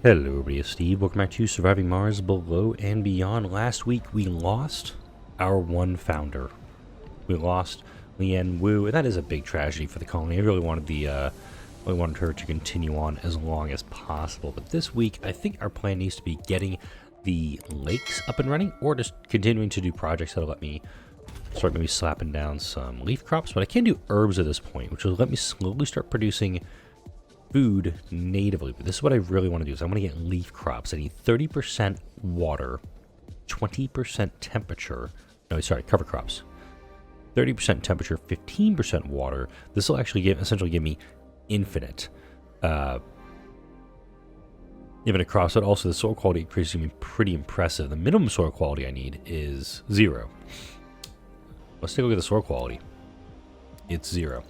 Hello everybody, it's Steve. Welcome back to Surviving Mars Below and Beyond. Last week we lost our one founder. We lost Lian Wu, and that is a big tragedy for the colony. I really wanted her to continue on as long as possible. But this week, I think our plan needs to be getting the lakes up and running, or just continuing to do projects that'll let me start maybe slapping down some leaf crops. But I can do herbs at this point, which will let me slowly start producing food natively. But this is what I really want to do, is I want to get leaf crops. I need 30% water, 20% temperature. No, sorry, cover crops. 30% temperature, 15% water. This will actually essentially give me infinite crops. But also the soil quality increase is going to be pretty impressive. The minimum soil quality I need is 0. Let's take a look at the soil quality. It's 0.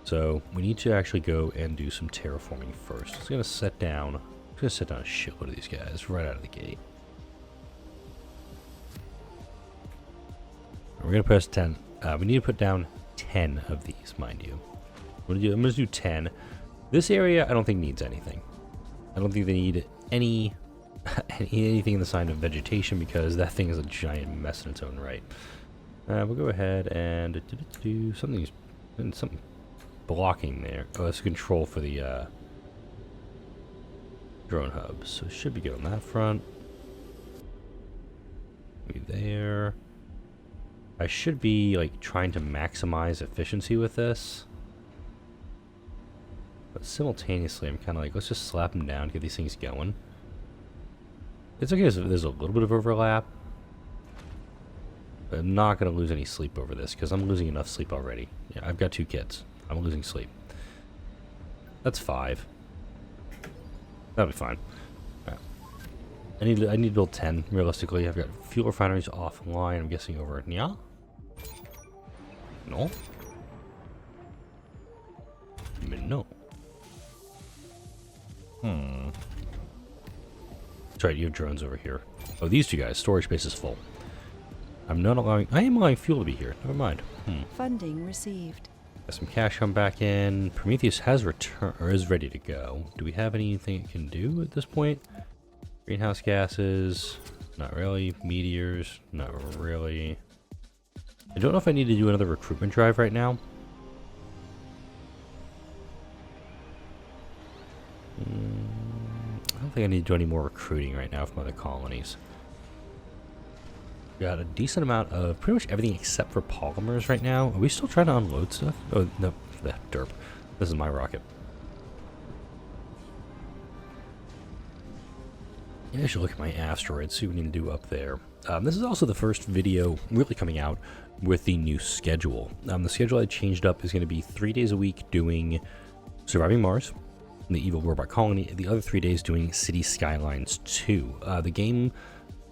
So we need to actually go and do some terraforming first. I'm going to set down a shitload of these guys right out of the gate. We're going to put 10. We need to put down 10 of these, mind you. I'm going to do 10. This area I don't think needs anything. I don't think they need anything in the sign of vegetation, because that thing is a giant mess in its own right. We'll go ahead and do something blocking there. Oh, that's control for the drone hubs. So it should be good on that front. Maybe there. I should be like trying to maximize efficiency with this. But simultaneously, I'm kind of like, let's just slap them down, get these things going. It's okay if there's a little bit of overlap. But I'm not going to lose any sleep over this, because I'm losing enough sleep already. Yeah, I've got 2 kids. I'm losing sleep. That's 5. That'll be fine. All right. I need to build 10 realistically. I've got fuel refineries offline. I'm guessing over at Nya. No. No. That's right. You have drones over here. Oh, these 2 guys. Storage space is full. I am allowing fuel to be here. Never mind. Funding received. Got some cash come back in. Prometheus has returned, or is ready to go. Do we have anything it can do at this point? Greenhouse gases, not really. Meteors, not really. I don't know if I need to do another recruitment drive right now. I don't think I need to do any more recruiting right now from other colonies. Got a decent amount of pretty much everything except for polymers right now. Are we still trying to unload stuff? Oh, no. Derp. This is my rocket. Maybe I should look at my asteroids, see what we need to do up there. This is also the first video really coming out with the new schedule. The schedule I changed up is going to be 3 days a week doing Surviving Mars, the Evil Robot Colony, the other 3 days doing City Skylines 2. The game,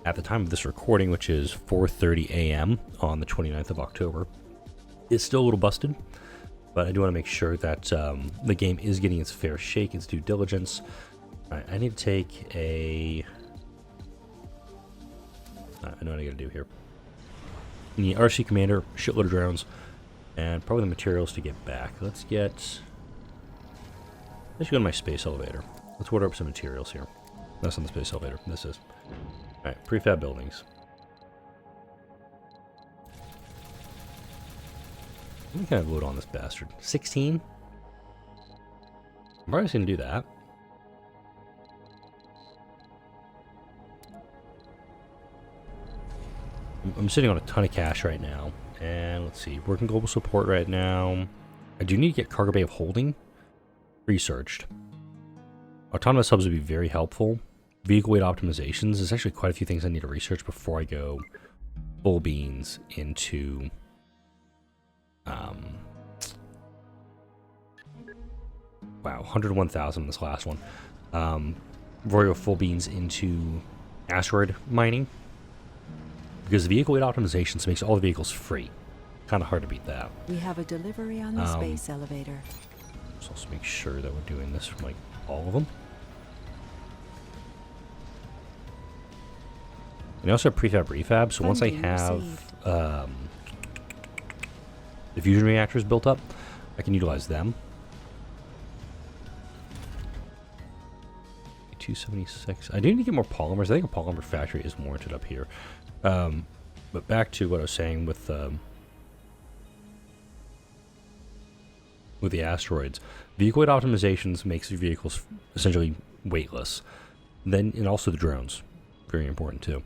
at the time of this recording, which is 4:30 a.m. on the 29th of October, is still a little busted, but I do want to make sure that the game is getting its fair shake, its due diligence. All right, I need to take a... I know what I gotta do here. You need RC Commander, shitload of drones, and probably the materials to get back. Let's go to my space elevator. Let's order up some materials here. That's not the space elevator. This is. Alright, prefab buildings. Let me kind of load on this bastard. 16? I'm probably just going to do that. I'm sitting on a ton of cash right now. And let's see, working global support right now. I do need to get Cargo Bay of Holding researched. Autonomous hubs would be very helpful. Vehicle weight optimizations. There's actually quite a few things I need to research before I go full beans into wow, 101,000 in this last one. Before I go full beans into asteroid mining, because the vehicle weight optimizations makes all the vehicles free. Kind of hard to beat that. We have a delivery on the space elevator. Let's also make sure that we're doing this from like all of them. And I also have prefab refab, so once I have the fusion reactors built up, I can utilize them. 276. I do need to get more polymers. I think a polymer factory is warranted up here. But back to what I was saying with the asteroids. Vehicle weight optimizations makes your vehicles essentially weightless. Then, and also the drones. Very important too.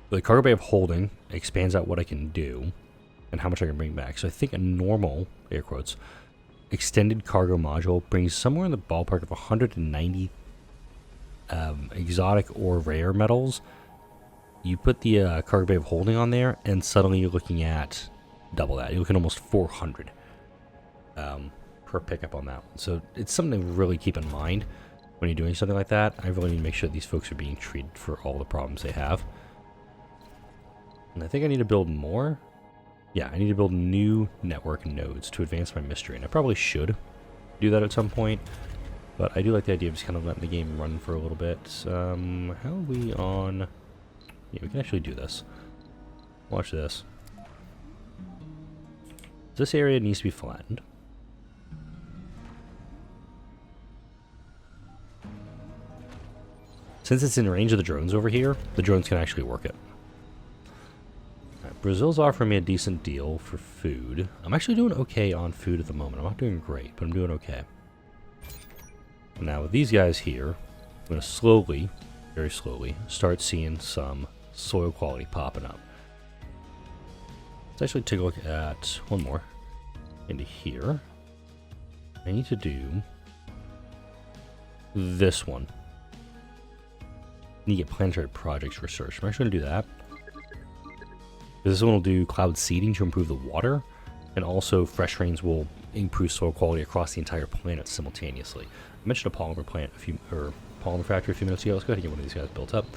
The cargo bay of holding expands out what I can do and how much I can bring back. So I think a normal, air quotes, extended cargo module brings somewhere in the ballpark of 190 exotic or rare metals. You put the cargo bay of holding on there, and suddenly you're looking at double that. You're looking at almost 400 per pickup on that one. So it's something to really keep in mind when you're doing something like that. I really need to make sure these folks are being treated for all the problems they have. And I think I need to build more. Yeah, I need to build new network nodes to advance my mystery. And I probably should do that at some point. But I do like the idea of just kind of letting the game run for a little bit. How are we on... Yeah, we can actually do this. Watch this. This area needs to be flattened. Since it's in range of the drones over here, the drones can actually work it. Right, Brazil's offering me a decent deal for food. I'm actually doing okay on food at the moment. I'm not doing great, but I'm doing okay. Now with these guys here, I'm going to slowly, very slowly, start seeing some soil quality popping up. Let's actually take a look at one more into here. I need to do this one. I need to get planetary projects research. I'm actually going to do that. This one will do cloud seeding to improve the water, and also fresh rains will improve soil quality across the entire planet simultaneously. I mentioned a polymer plant polymer factory a few minutes ago. Let's go ahead and get one of these guys built up. I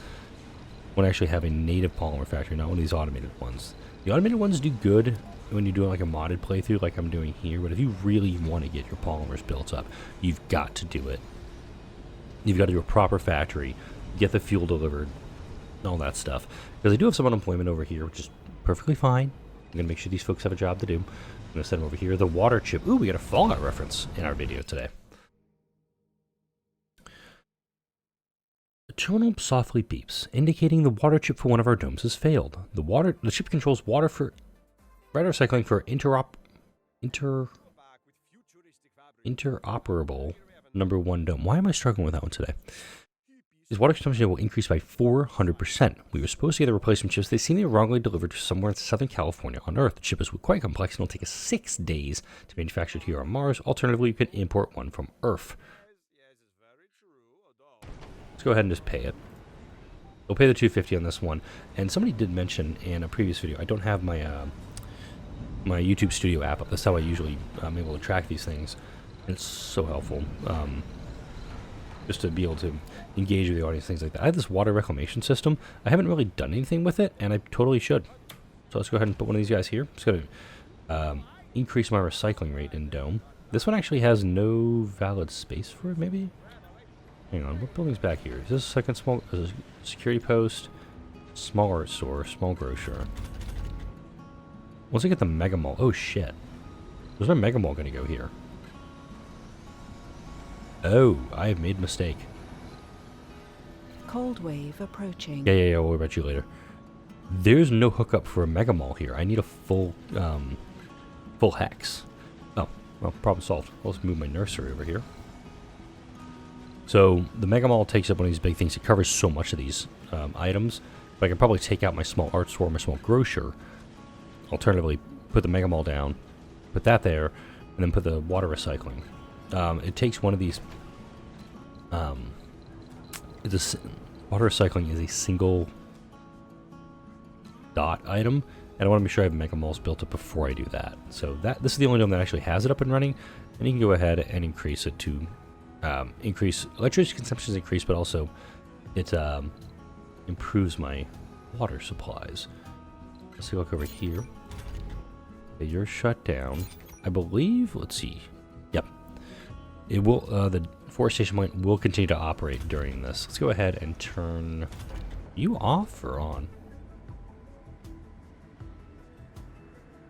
want to actually have a native polymer factory, not one of these automated ones. The automated ones do good when you're doing like a modded playthrough like I'm doing here, but if you really want to get your polymers built up, you've got to do it. You've got to do a proper factory, get the fuel delivered, all that stuff. Because I do have some unemployment over here, which is perfectly fine. I'm going to make sure these folks have a job to do. I'm going to send them over here. The water chip. Ooh, we got a Fallout reference in our video today. The terminal softly beeps, indicating the water chip for one of our domes has failed. The chip controls water recycling for interoperable number 1 dome. Why am I struggling with that one today? His water consumption will increase by 400%. We were supposed to get the replacement chips. They seem to be wrongly delivered to somewhere in Southern California on Earth. The chip is quite complex and will take us 6 days to manufacture it here on Mars. Alternatively, you could import one from Earth. Let's go ahead and just pay it. We'll pay the $250 on this one. And somebody did mention in a previous video, I don't have my my YouTube Studio app up. That's how I usually am able to track these things. And it's so helpful. Just to be able to engage with the audience, things like that. I have this water reclamation system. I haven't really done anything with it, and I totally should. So let's go ahead and put one of these guys here. It's going to increase my recycling rate in Dome. This one actually has no valid space for it, maybe? Hang on, what building's back here? Is this a second small security post? Small art store, small grocer. Once I get the Mega Mall, oh shit. Where's my Mega Mall going to go here? Oh, I have made a mistake. Cold wave approaching. Yeah, we'll worry about you later. There's no hookup for a Mega Mall here. I need a full hex. Oh, well, problem solved. Let's move my nursery over here. So, the Mega Mall takes up one of these big things. It covers so much of these items. But I can probably take out my small art store, my small grocer. Alternatively, put the Mega Mall down, put that there, and then put the water recycling. It takes one of these. Water recycling is a single dot item, and I want to make sure I have Mega Malls built up before I do that. So this is the only dome that actually has it up and running, and you can go ahead and increase it to increase electricity consumption is increased, but also it improves my water supplies. Let's take a look over here. Okay, you're shut down, I believe. Let's see. Yep. It will, the forestation point will continue to operate during this. Let's go ahead and turn you off or on.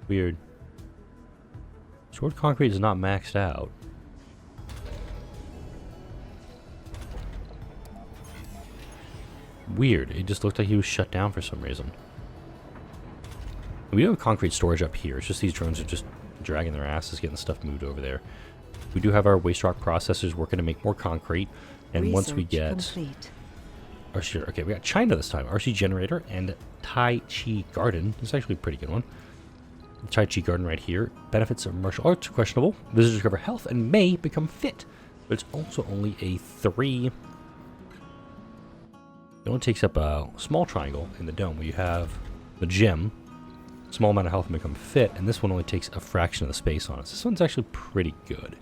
Weird. Stored concrete is not maxed out. Weird. It just looked like he was shut down for some reason. We do have concrete storage up here. It's just these drones are just dragging their asses, getting stuff moved over there. We do have our waste rock processors working to make more concrete. And once we get... complete. Oh, sure. Okay, we got China this time. RC Generator and Tai Chi Garden. This is actually a pretty good one. Tai Chi Garden right here. Benefits of martial arts questionable. Visitors recover health and may become fit. But it's also only a 3. It only takes up a small triangle in the dome where you have the gym. Small amount of health and become fit. And this one only takes a fraction of the space on it. So this one's actually pretty good.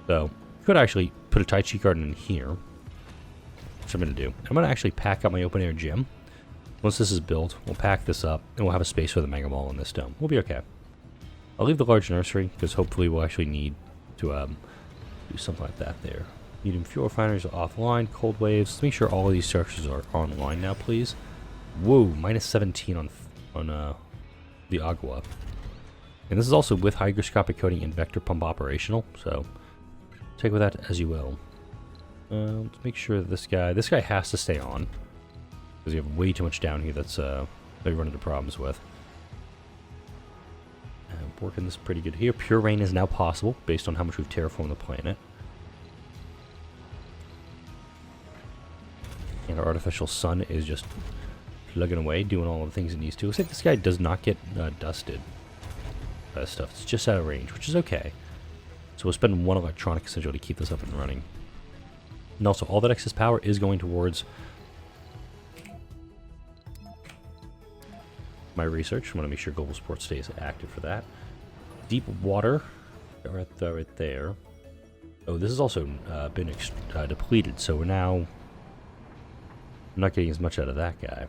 So, you could actually put a Tai Chi Garden in here. Which I'm going to do. I'm going to actually pack up my open air gym. Once this is built, we'll pack this up, and we'll have a space for the Mega Mall in this dome. We'll be okay. I'll leave the large nursery, because hopefully we'll actually need to do something like that there. Medium fuel refineries are offline. Cold waves. Let's make sure all of these structures are online now, please. Whoa, minus 17 on the Agua. And this is also with hygroscopic coating and vector pump operational, so take with that as you will. Let's make sure that this guy has to stay on. Because you have way too much down here that you run into problems with. Working this pretty good here. Pure rain is now possible based on how much we've terraformed the planet. And our artificial sun is just plugging away, doing all the things it needs to. Looks like this guy does not get dusted. Stuff. It's just out of range, which is okay. So we'll spend 1 electronic essential to keep this up and running. And also, all that excess power is going towards my research. I want to make sure global support stays active for that. Deep water, right there. Oh, this has also been depleted, so we're now not getting as much out of that guy.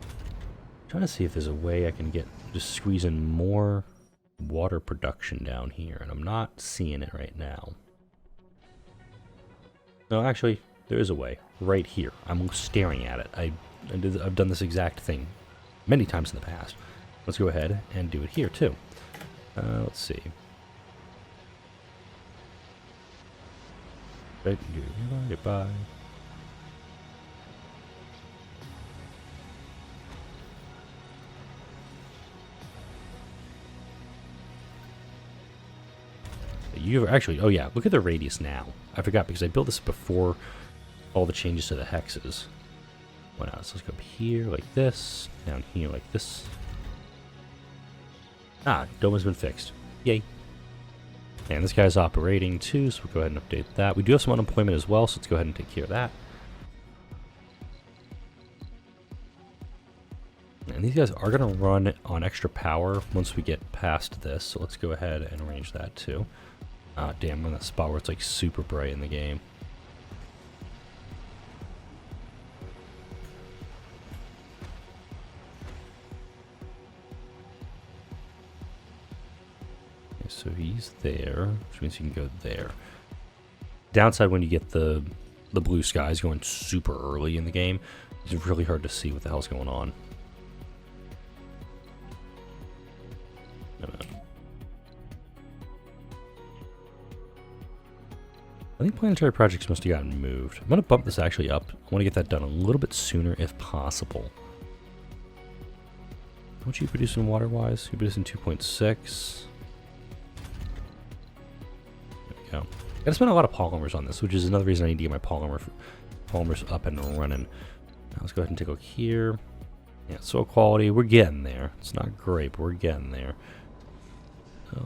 I'm trying to see if there's a way I can just squeeze in more water production down here, and I'm not seeing it right now. No, actually, there is a way. Right here. I'm staring at it. I've done this exact thing many times in the past. Let's go ahead and do it here, too. Let's see. Goodbye. You've actually, oh yeah, look at the radius now. I forgot because I built this before all the changes to the hexes. Why not? So let's go up here like this, down here like this. Ah, dome has been fixed. Yay. And this guy's operating too, so we'll go ahead and update that. We do have some unemployment as well, so let's go ahead and take care of that. And these guys are going to run on extra power once we get past this, so let's go ahead and arrange that too. Ah, damn, we're in that spot where it's like super bright in the game. Okay, so he's there, which means you can go there. Downside when you get the blue skies going super early in the game, it's really hard to see what the hell's going on. I think planetary projects must have gotten moved. I'm going to bump this actually up. I want to get that done a little bit sooner if possible. How much are you producing water-wise? You're producing 2.6. There we go. Gotta spend a lot of polymers on this, which is another reason I need to get my polymers up and running. Now let's go ahead and take a look here. Yeah, soil quality, we're getting there. It's not great, but we're getting there. So...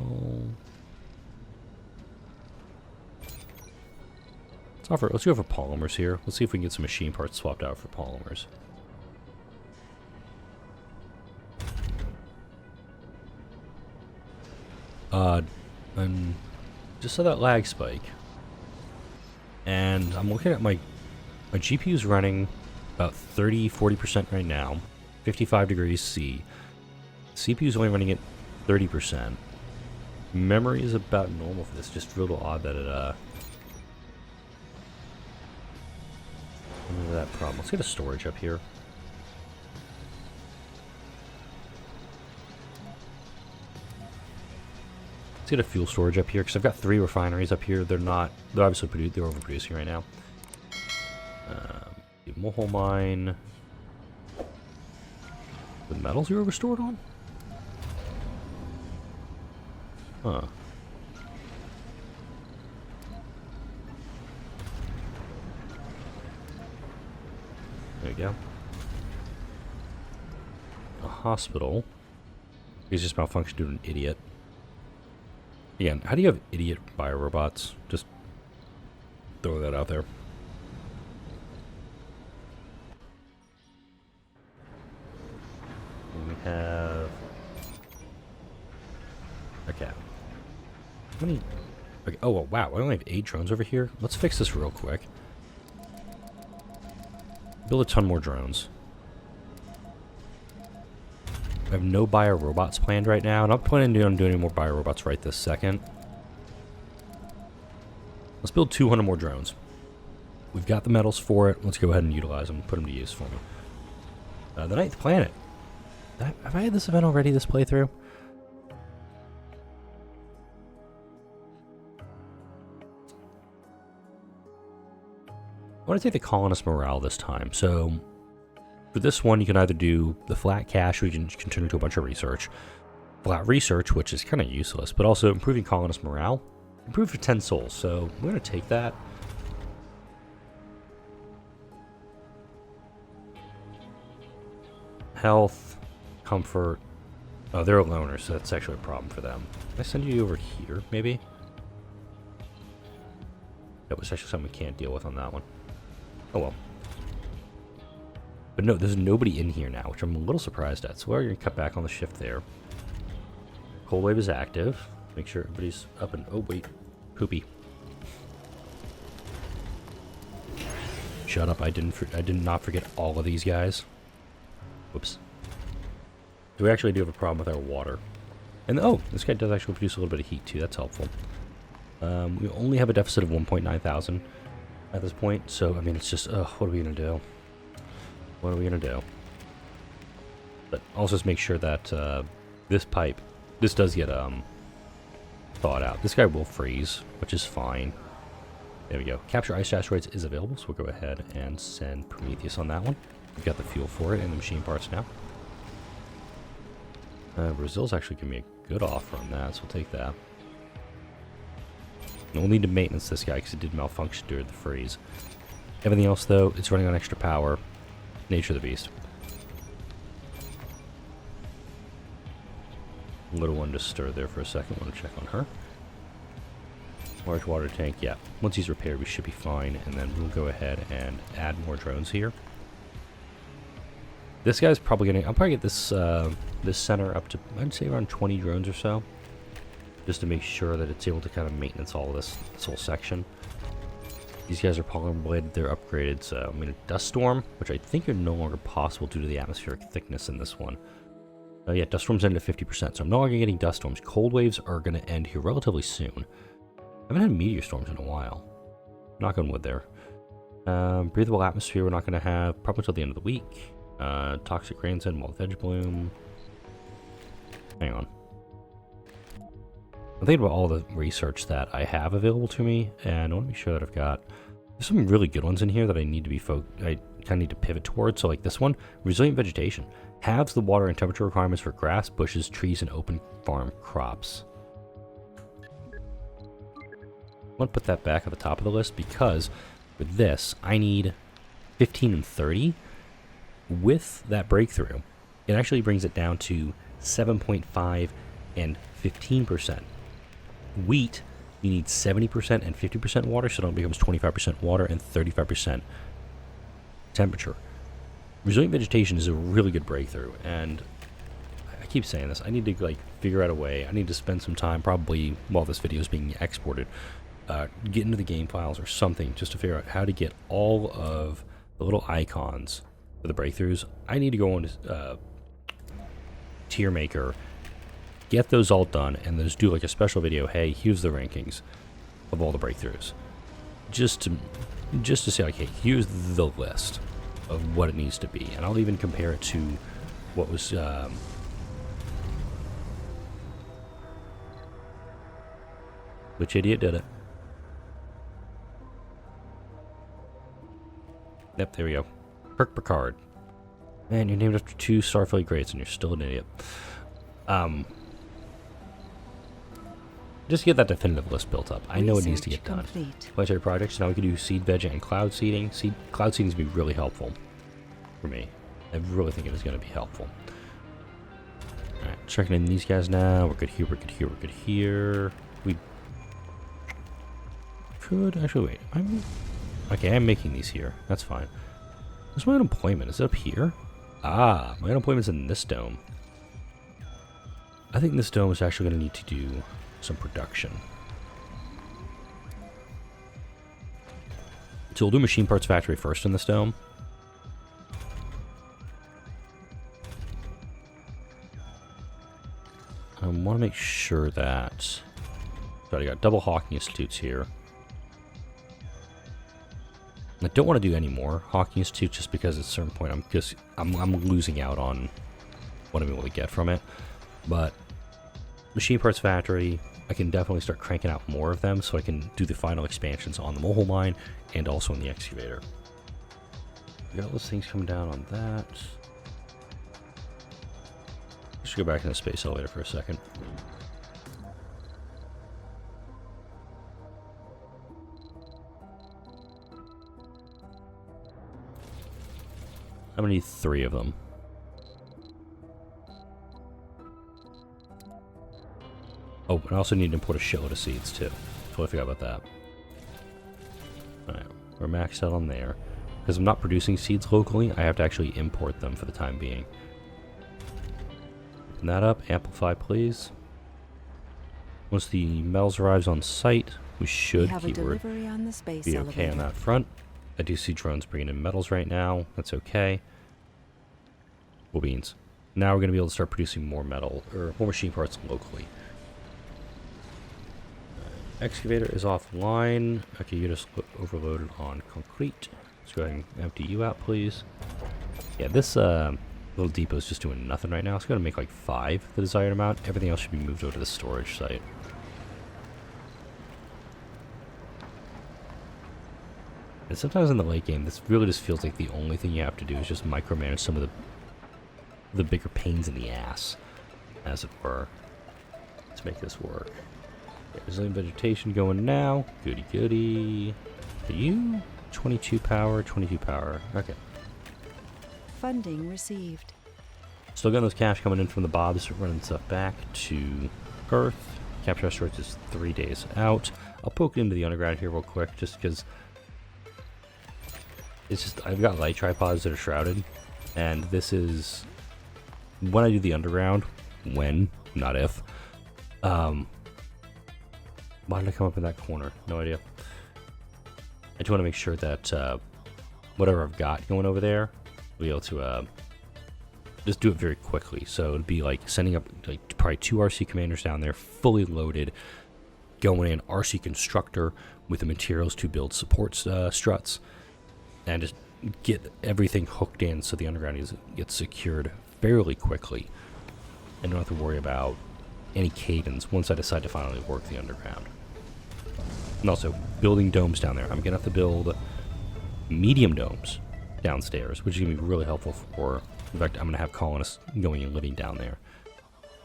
let's go for polymers here. Let's see if we can get some machine parts swapped out for polymers. And just saw that lag spike. And I'm looking at my GPU's running about 30-40% right now. 55 degrees C. CPU's only running at 30%. Memory is about normal for this. Just a little odd that it that problem. Let's get a storage up here. Let's get a fuel storage up here because I've got 3 refineries up here. They're obviously they're overproducing right now. Mohole mine. The metals you were restored on? Huh. There you go. A hospital. He's just malfunctioned due to an idiot. Again, how do you have idiot biorobots? Just throw that out there. And we have... Okay. How many... Okay. Oh, well, wow. I only have 8 drones over here. Let's fix this real quick. Build a ton more drones. I have no biorobots planned right now. Not planning on doing any more biorobots right this second. Let's build 200 more drones. We've got the metals for it. Let's go ahead and utilize them and put them to use for me. The 9th planet. Have I had this event already, this playthrough? I want to take the colonist morale this time. So, for this one, you can either do the flat cash, or you can turn into a bunch of research. Flat research, which is kind of useless, but also improving colonist morale. Improve for 10 souls, so we're going to take that. Health, comfort. Oh, they're a loner, so that's actually a problem for them. Can I send you over here, maybe? That was actually something we can't deal with on that one. Oh well. But no, there's nobody in here now, which I'm a little surprised at. So we're going to cut back on the shift there. Cold wave is active. Make sure everybody's up and... Oh, wait. Poopy. Shut up. I did not forget all of these guys. Whoops. So we actually do have a problem with our water. And, oh, this guy does actually produce a little bit of heat, too. That's helpful. We only have a deficit of 1.9 thousand at this point. So, I mean, it's just... what are we going to do? What are we going to do? But also just make sure that this pipe... This does get thawed out. This guy will freeze, which is fine. There we go. Capture ice asteroids is available, so we'll go ahead and send Prometheus on that one. We've got the fuel for it and the machine parts now. Brazil's actually giving me a good offer on that, so we'll take that. We'll need to maintenance this guy because it did malfunction during the freeze. Everything else, though, it's running on extra power. Nature of the beast. Little one just stirred there for a second. Want to check on her. Large water tank, yeah. Once he's repaired, we should be fine. And then we'll go ahead and add more drones here. This guy's probably gonna... I'll probably get this this center up to, I'd say, around 20 drones or so, just to make sure that it's able to kind of maintenance all of this whole section. These guys are polymer bladed, they're upgraded, so I'm gonna dust storm, which I think are no longer possible due to the atmospheric thickness in this one. Oh yeah, dust storms end at 50%, so I'm no longer getting dust storms. Cold waves are gonna end here relatively soon. I haven't had meteor storms in a while. Knock on wood there. Breathable atmosphere we're not gonna have probably till the end of the week. Toxic rains and wild veg bloom. Hang on. I'm thinking about all the research that I have available to me, and I want to make sure that I've got... There's some really good ones in here that I need to be I kind of need to pivot towards. So like this one, resilient vegetation. Halves the water and temperature requirements for grass, bushes, trees, and open farm crops. I want to put that back at the top of the list because with this, I need 15 and 30. With that breakthrough, it actually brings it down to 7.5 and 15%. Wheat, you need 70% and 50% water, so it becomes 25% water and 35% temperature. Resilient vegetation is a really good breakthrough, and I keep saying this, I need to like figure out a way. I need to spend some time, probably while this video is being exported, get into the game files or something just to figure out how to get all of the little icons for the breakthroughs. I need to go on to tier maker, get those all done, and then just do like a special video. Hey, here's the rankings of all the breakthroughs, just to say, like, hey, here's the list of what it needs to be, and I'll even compare it to what was which idiot did it? Yep, there we go. Kirk Picard. Man, you're named after 2 Starfleet greats and you're still an idiot. Just get that definitive list built up. I know it needs to get done. Planetary projects. Now we can do seed veg and cloud seeding. Cloud seeding is going to be really helpful for me. I really think it is going to be helpful. Alright, checking in these guys now. We're good here, we're good here, we're good here. We could actually wait. I'm making these here. That's fine. Where's my unemployment? Is it up here? Ah, my unemployment's in this dome. I think this dome is actually going to need to do some production. So we'll do machine parts factory first in this dome. I want to make sure that... So I got double Hawking Institutes here. I don't want to do any more Hawking Institutes just because at a certain point I'm losing out on what I'm able to get from it. But machine parts factory, I can definitely start cranking out more of them so I can do the final expansions on the mobile mine and also in the excavator. We got those things coming down on that. Let's go back in the space elevator for a second. I'm gonna need 3 of them. Oh, and I also need to import a shitload of seeds too. Totally forgot about that. Alright, we're maxed out on there. Because I'm not producing seeds locally, I have to actually import them for the time being. Open that up, amplify please. Once the metals arrives on site, we should be okay on that front. I do see drones bringing in metals right now. That's okay. Cool beans. Now we're going to be able to start producing more metal, or more machine parts locally. Excavator is offline. Okay, you just overloaded on concrete. Let's go ahead and empty you out, please. Yeah, this little depot is just doing nothing right now. It's going to make like 5 the desired amount. Everything else should be moved over to the storage site. And sometimes in the late game, this really just feels like the only thing you have to do is just micromanage some of the bigger pains in the ass, as it were. Let's make this work. Okay, resilient vegetation going now. Goody goody. Are you 22 power? 22 power. Okay. Funding received. Still got those cash coming in from the Bobs, running stuff back to Earth. Capture storage is 3 days out. I'll poke into the underground here real quick, just because it's just I've got light tripods that are shrouded, and this is when I do the underground. When, not if. Why did I come up in that corner? No idea. I just want to make sure that whatever I've got going over there, I'll be able to just do it very quickly. So it'd be like sending up like probably 2 RC commanders down there, fully loaded, going in RC constructor with the materials to build support struts, and just get everything hooked in so the underground gets secured fairly quickly, and don't have to worry about any cadence once I decide to finally work the underground. And also, building domes down there. I'm going to have to build medium domes downstairs, which is going to be really helpful for... In fact, I'm going to have colonists going and living down there.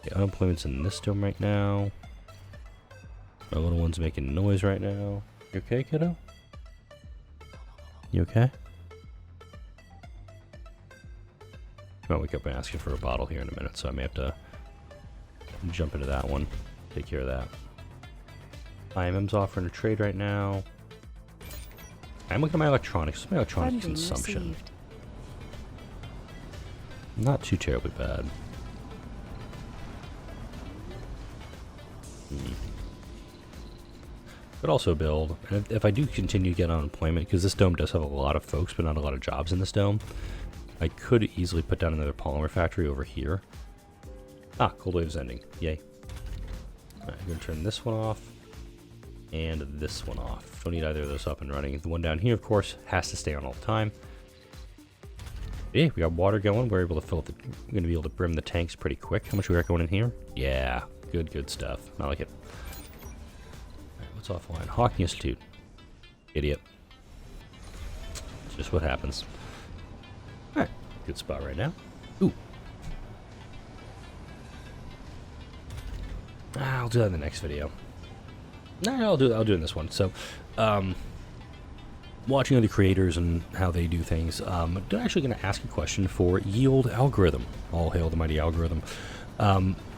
Okay, unemployment's in this dome right now. My little one's making noise right now. You okay, kiddo? You okay? I might wake up and ask you for a bottle here in a minute, so I may have to jump into that one. Take care of that. IMM's offering a trade right now. I'm looking at my electronics. What's my electronics consumption? Received. Not too terribly bad. Could also build, and if I do continue to get unemployment, because this dome does have a lot of folks, but not a lot of jobs in this dome, I could easily put down another polymer factory over here. Ah, cold wave's ending. Yay. Alright, I'm going to turn this one off, and this one off. Don't need either of those up and running. The one down here, of course, has to stay on all the time. Hey, we got water going. We're able to fill up we're going to be able to brim the tanks pretty quick. How much we got going in here? Yeah, good stuff. I like it. Alright, what's offline? Hawking Institute. Idiot. Just what happens. Alright, good spot right now. Ooh. I'll do that in the next video. No, I'll do it in this one. So, watching other creators and how they do things, I'm actually going to ask a question for Yield Algorithm. All hail the mighty algorithm.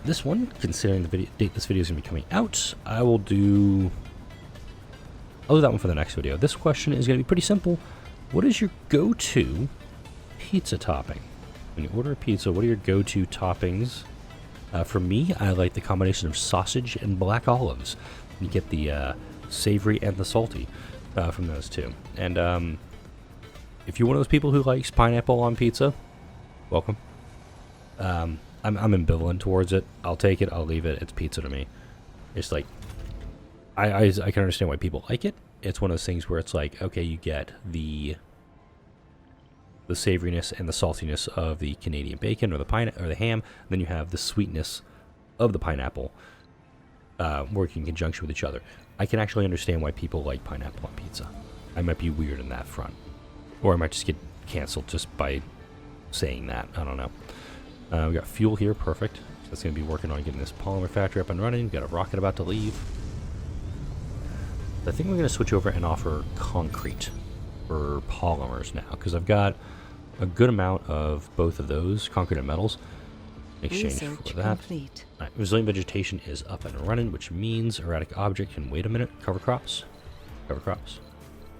This one, considering the date this video is going to be coming out, I'll do that one for the next video. This question is going to be pretty simple. What is your go-to pizza topping? When you order a pizza, what are your go-to toppings? For me, I like the combination of sausage and black olives. You get the savory and the salty from those two. And if you're one of those people who likes pineapple on pizza, welcome. I'm ambivalent towards it. I'll take it, I'll leave it. It's pizza to me. It's like, I can understand why people like it. It's one of those things where it's like, okay, you get the savoriness and the saltiness of the Canadian bacon or the ham, and then you have the sweetness of the pineapple working in conjunction with each other. I can actually understand why people like pineapple on pizza. I might be weird in that front, or I might just get canceled just by saying that. I don't know. We got fuel here, perfect. So that's going to be working on getting this polymer factory up and running. We've got a rocket about to leave. I think we're going to switch over and offer concrete for polymers now, because I've got a good amount of both of those, concrete and metals, in exchange for that. Right, resilient vegetation is up and running, which means erratic object can wait a minute. Cover crops. Cover crops.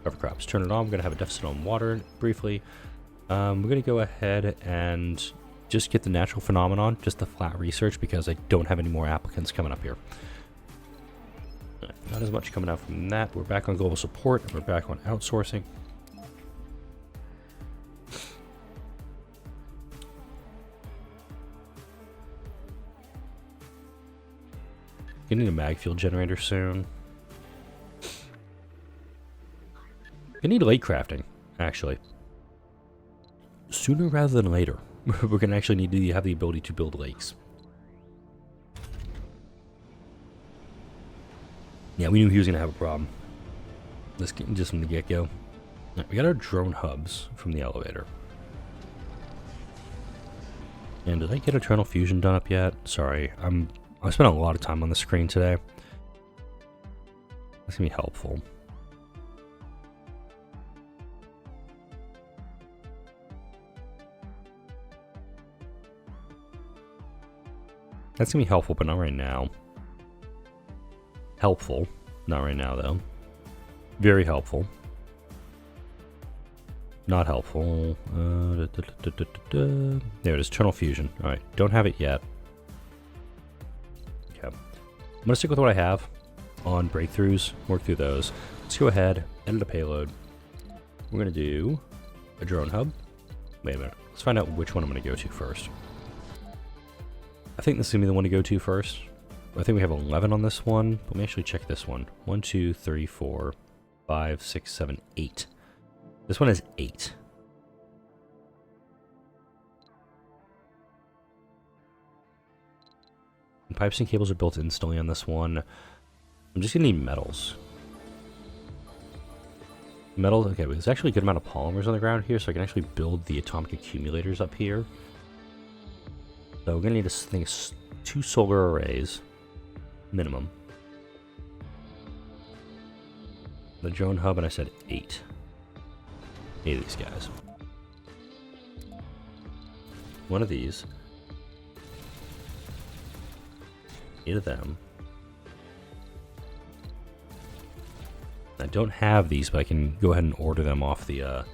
Cover crops. Turn it on. We're going to have a deficit on water briefly. We're going to go ahead and just get the natural phenomenon, just the flat research, because I don't have any more applicants coming up here. Not as much coming out from that. We're back on global support, and we're back on outsourcing. Gonna need a mag fuel generator soon. Gonna need lake crafting, actually. Sooner rather than later. We're gonna actually need to have the ability to build lakes. Yeah, we knew he was gonna have a problem. Let's get just from the get-go. Right, we got our drone hubs from the elevator. And did I get Eternal Fusion done up yet? Sorry, I spent a lot of time on the screen today. That's gonna be helpful. That's gonna be helpful, but not right now. Helpful, not right now though. Very helpful. Not helpful. There it is, Eternal Fusion. Alright, don't have it yet. Okay. I'm gonna stick with what I have on breakthroughs, work through those. Let's go ahead, edit a payload. We're gonna do a drone hub. Wait a minute, let's find out which one I'm gonna go to first. I think this is gonna be the one to go to first. I think we have 11 on this one. Let me actually check this one. 1, 2, 3, 4, 5, 6, 7, 8. This one has 8. And pipes and cables are built instantly on this one. I'm just gonna need metals. Metals, okay, there's actually a good amount of polymers on the ground here, so I can actually build the atomic accumulators up here. So we're gonna need, I think, 2 solar arrays, minimum. The drone hub, and I said 8. 8 of these guys. One of these. 8 of them. I don't have these, but I can go ahead and order them off the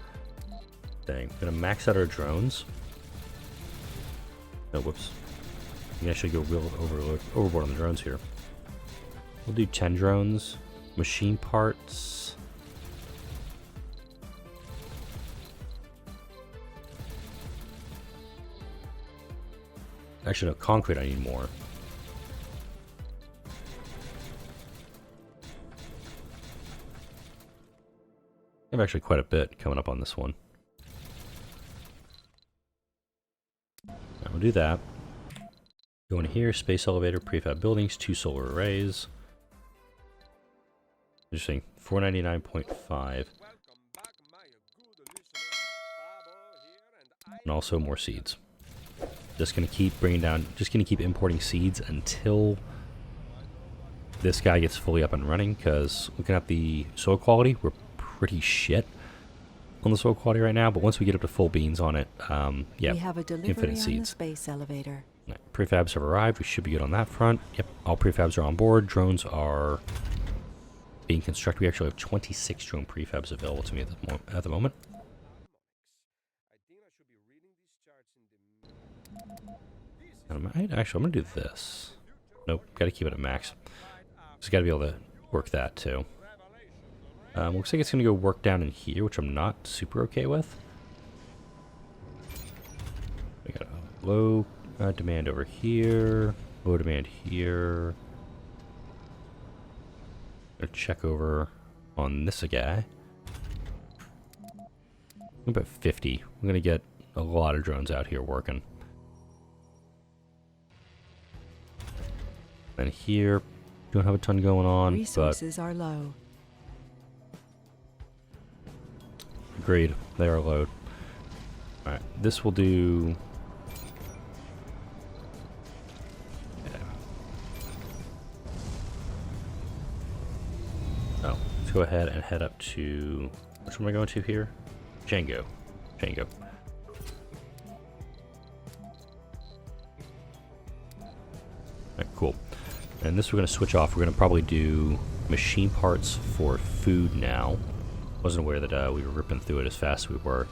thing. I'm gonna max out our drones. Oh, whoops. You can actually go real overboard on the drones here. We'll do 10 drones. Machine parts. Actually, no, concrete I need more. I have actually quite a bit coming up on this one. We'll do that. Go in here, space elevator, prefab buildings, 2 solar arrays. Interesting, 499.5. and also more seeds. Just gonna keep bringing down, just gonna keep importing seeds until this guy gets fully up and running, because looking at the soil quality, we're pretty shit on the soil quality right now, but once we get up to full beans on it, yeah, We have a delivery infinite on the seeds. space elevator. Right, prefabs have arrived. We should be good on that front. Yep, all prefabs are on board. Drones are being constructed. We actually have 26 drone prefabs available to me at the moment. And I'm gonna do this. Nope, gotta keep it at max. Just gotta be able to work that too. Looks like it's gonna go work down in here, which I'm not super okay with. We got a low demand over here, low demand here. Gonna check over on this guy. About 50. We're gonna get a lot of drones out here working. And here, don't have a ton going on. Resources are low. Agreed. They are low. Alright, this will do. Yeah. Oh, let's go ahead and head up to. Which one am I going to here? Django. Django. Alright, cool. And this we're going to switch off. We're going to probably do machine parts for food now. Wasn't aware that we were ripping through it as fast as we were.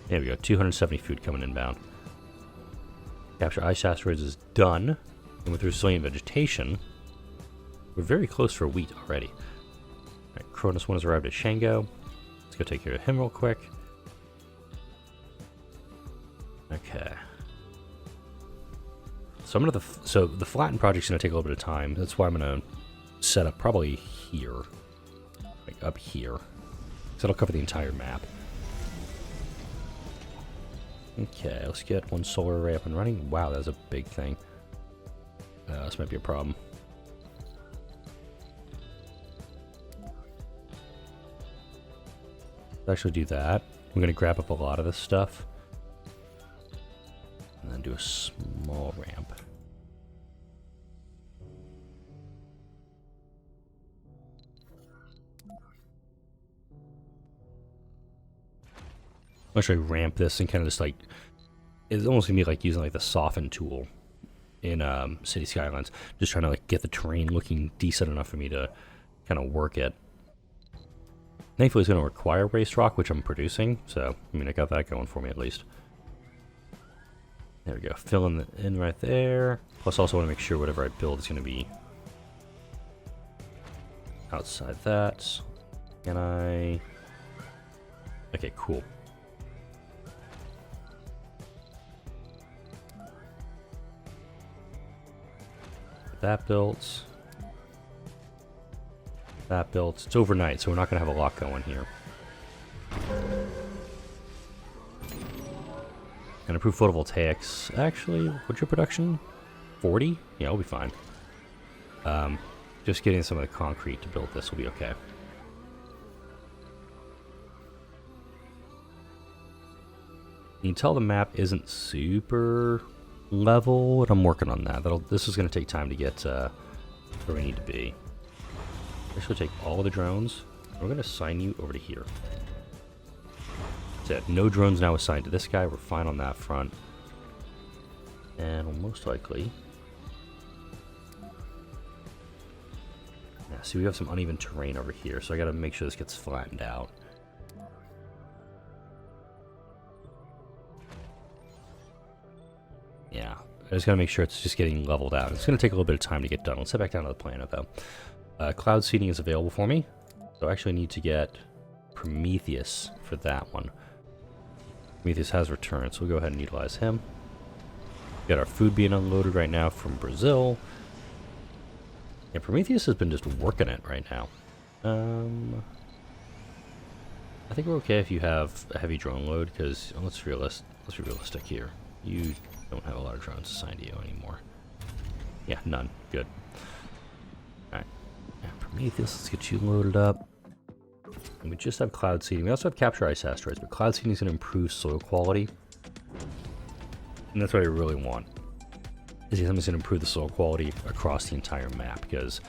There we go. 270 food coming inbound. Capture ice asteroids is done. And with resilient vegetation, we're very close for wheat already. Alright, Cronus 1 has arrived at Shango. Let's go take care of him real quick. Okay. So so the flatten project's gonna take a little bit of time. That's why I'm gonna set up probably here, like up here, so it'll cover the entire map. Okay, let's get one solar array up and running. Wow, that's a big thing. This might be a problem. Let's actually do that. I'm gonna grab up a lot of this stuff. And then do a small ramp. I'll actually ramp this and kind of just like, it's almost gonna be like using like the soften tool in City Skylines. Just trying to like get the terrain looking decent enough for me to kind of work it. Thankfully it's gonna require waste rock, which I'm producing, so I mean I got that going for me at least. There we go, filling it in right there. Plus also want to make sure whatever I build is going to be outside that. Can I? Okay, cool. That built. That built. It's overnight, so we're not going to have a lot going here. And improve photovoltaics. Actually, what's your production? 40? Yeah, we'll be fine. Just getting some of the concrete to build this will be okay. You can tell the map isn't super level, and I'm working on that. This is going to take time to get where we need to be. We're just going to take all of the drones. We're going to assign you over to here. That's it. No drones now assigned to this guy. We're fine on that front. And we'll most likely... Yeah, see, we have some uneven terrain over here, so I got to make sure this gets flattened out. Yeah, I just got to make sure it's just getting leveled out. It's going to take a little bit of time to get done. Let's head back down to the planet, though. Cloud seeding is available for me, so I actually need to get Prometheus for that one. Prometheus has returned, so we'll go ahead and utilize him. We got our food being unloaded right now from Brazil. Yeah, Prometheus has been just working it right now. I think we're okay if you have a heavy drone load, because let's be realistic here. You don't have a lot of drones assigned to you anymore. Yeah, none. Good. Alright. Yeah, Prometheus, let's get you loaded up. And we just have cloud seeding. We also have capture ice asteroids, but cloud seeding is going to improve soil quality. And that's what I really want. Is something's going to improve the soil quality across the entire map, because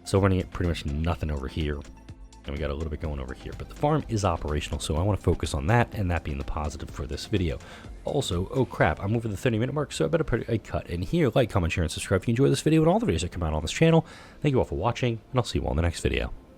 so we're going to get pretty much nothing over here. And we got a little bit going over here, but the farm is operational, so I want to focus on that, and that being the positive for this video. Also, oh crap, I'm over the 30-minute mark, so I better put a cut in here. Like, comment, share, and subscribe if you enjoy this video and all the videos that come out on this channel. Thank you all for watching, and I'll see you all in the next video.